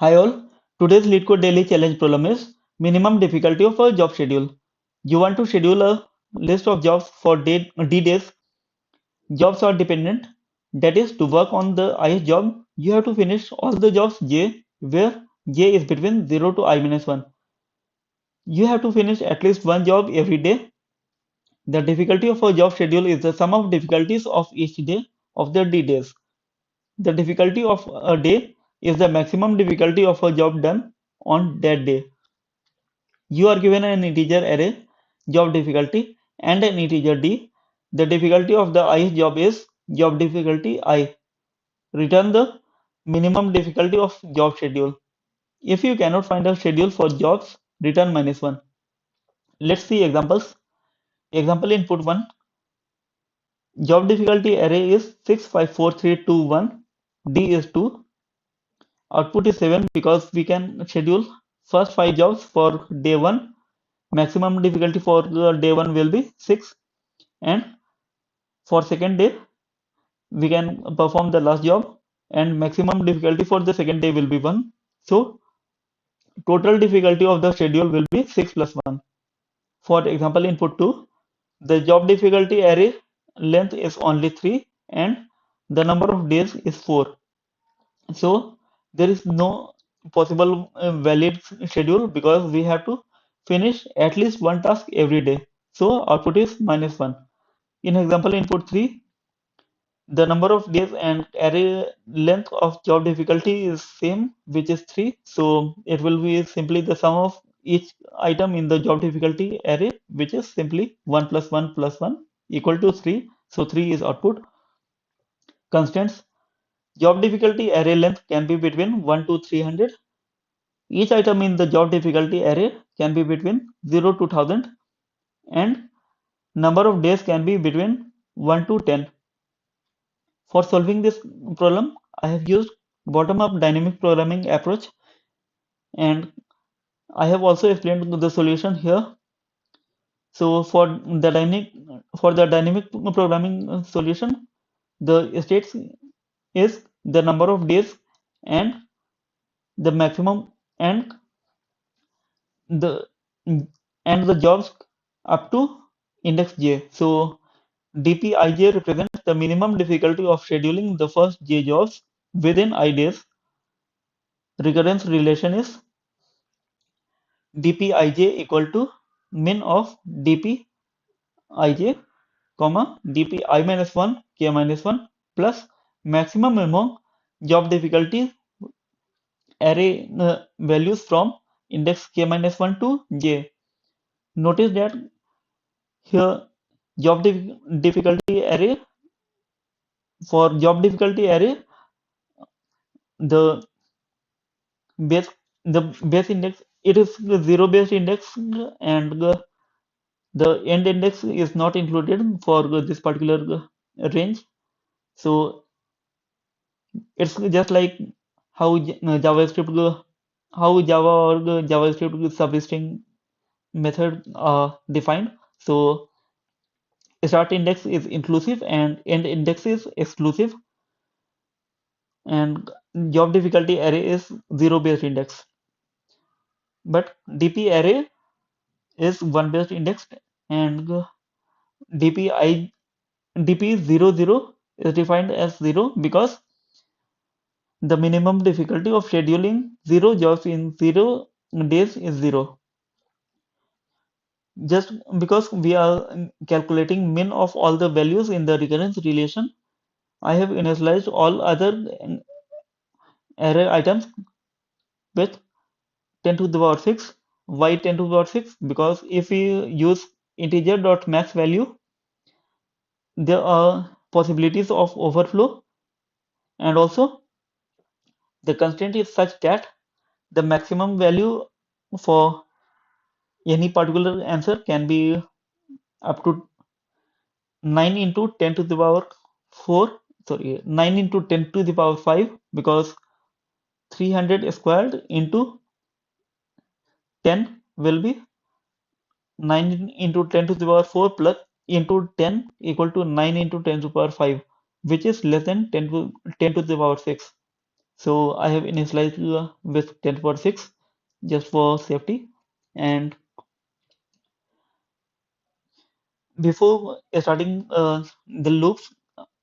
Hi all, today's Leetcode Daily challenge problem is minimum difficulty of a job schedule. You want to schedule a list of jobs for D days. Jobs are dependent. That is, to work on the ith job, you have to finish all the jobs j, where j is between 0 to I minus 1. You have to finish at least one job every day. The difficulty of a job schedule is the sum of difficulties of each day of the D days. The difficulty of a day is the maximum difficulty of a job done on that day. You are given an integer array, job difficulty, and an integer d. The difficulty of the ith job is job difficulty I. Return the minimum difficulty of job schedule. If you cannot find a schedule for jobs, return -1. Let's see examples. Example input 1. Job difficulty array is 654321. D is 2. Output is 7 because we can schedule first 5 jobs for day 1. Maximum difficulty for the day 1 will be 6, and for second day we can perform the last job, and maximum difficulty for the second day will be 1. So total difficulty of the schedule will be 6 plus 1. For example input 2, the job difficulty array length is only 3 and the number of days is 4. So there is no possible valid schedule because we have to finish at least one task every day. So output is -1. In example input 3, the number of days and array length of job difficulty is same, which is 3. So it will be simply the sum of each item in the job difficulty array, which is simply 1 plus 1 plus 1 equal to 3. So 3 is output. Constants. Job difficulty array length can be between 1 to 300. Each item in the job difficulty array can be between 0 to 1000, and number of days can be between 1 to 10. For solving this problem, I have used bottom-up dynamic programming approach, and I have also explained the solution here. So for the dynamic programming solution, the states is the number of days and the maximum and the the jobs up to index j. So dpij represents the minimum difficulty of scheduling the first j jobs within I days. Recurrence relation is dpij equal to min of dpij, comma dpi minus 1 k minus 1 plus maximum among job difficulty array values from index k minus 1 to j. Notice that here difficulty array, for job difficulty array, the base the base index, it is the zero based index, and the end index is not included for this particular range. So it's just like how JavaScript how Java or JavaScript substring method defined. So start index is inclusive and end index is exclusive, and job difficulty array is zero based index. But DP array is one based index, and DPI DP 00 is defined as 0 because the minimum difficulty of scheduling 0 jobs in 0 days is 0. Just because we are calculating min of all the values in the recurrence relation, I have initialized all other array items with 10 to the power 6. Why 10 to the power 6? Because if we use integer dot max value, there are possibilities of overflow, and also the constraint is such that the maximum value for any particular answer can be up to 9 into 10 to the power 4, sorry, 9 into 10 to the power 5, because 300 squared into 10 will be 9 into 10 to the power 4 plus into 10 equal to 9 into 10 to the power 5, which is less than 10 to the power 6. So I have initialized with 10 power 6 just for safety. And before starting the loops,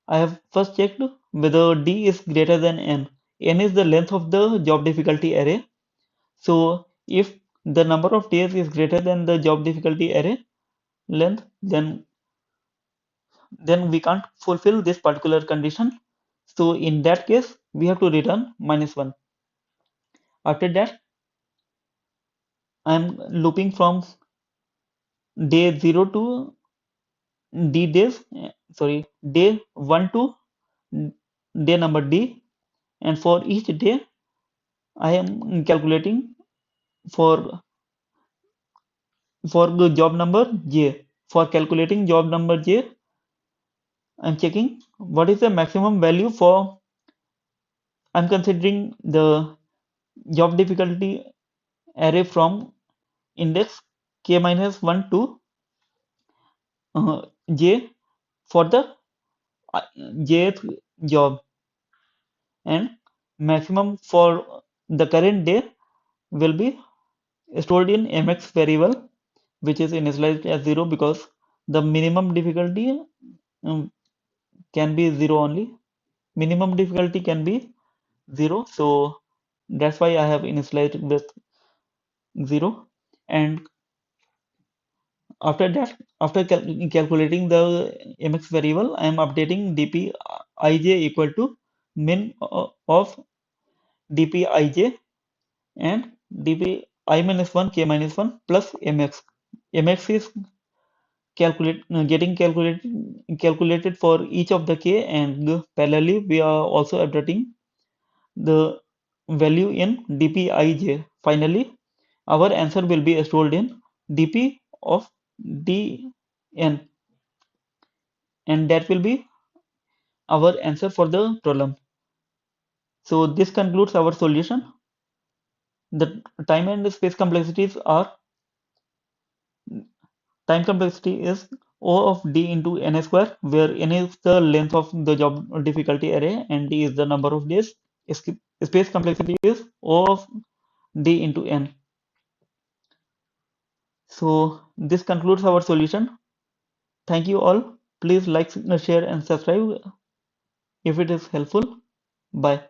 I have first checked whether D is greater than N. N is the length of the job difficulty array. So if the number of days is greater than the job difficulty array length, then we can't fulfill this particular condition. So in that case, we have to return -1. After that, I'm looping from day 0 to D days, day 1 to day number D, and for each day, I am calculating for the job number J. For calculating job number J, I'm checking what is the maximum value for. I'm considering the job difficulty array from index k minus 1 to j for the uh, jth job, and maximum for the current day will be stored in mx variable, which is initialized as 0 because the minimum difficulty um, can be 0 only. Minimum difficulty can be 0, so that's why I have initialized with 0. And after that, after calculating the mx variable, I am updating dpij equal to min of dpij and dpi minus 1 k minus 1 plus mx. Mx is calculated for each of the k, and parallelly we are also updating the value in dpij. Finally, our answer will be stored in dp of dn, and that will be our answer for the problem. So this concludes our solution. The time and space complexities are time complexity is O of d into n square, where n is the length of the job difficulty array and d is the number of days. Space complexity is O of d into n. So this concludes our solution. Thank you all. Please like, share, and subscribe if it is helpful. Bye.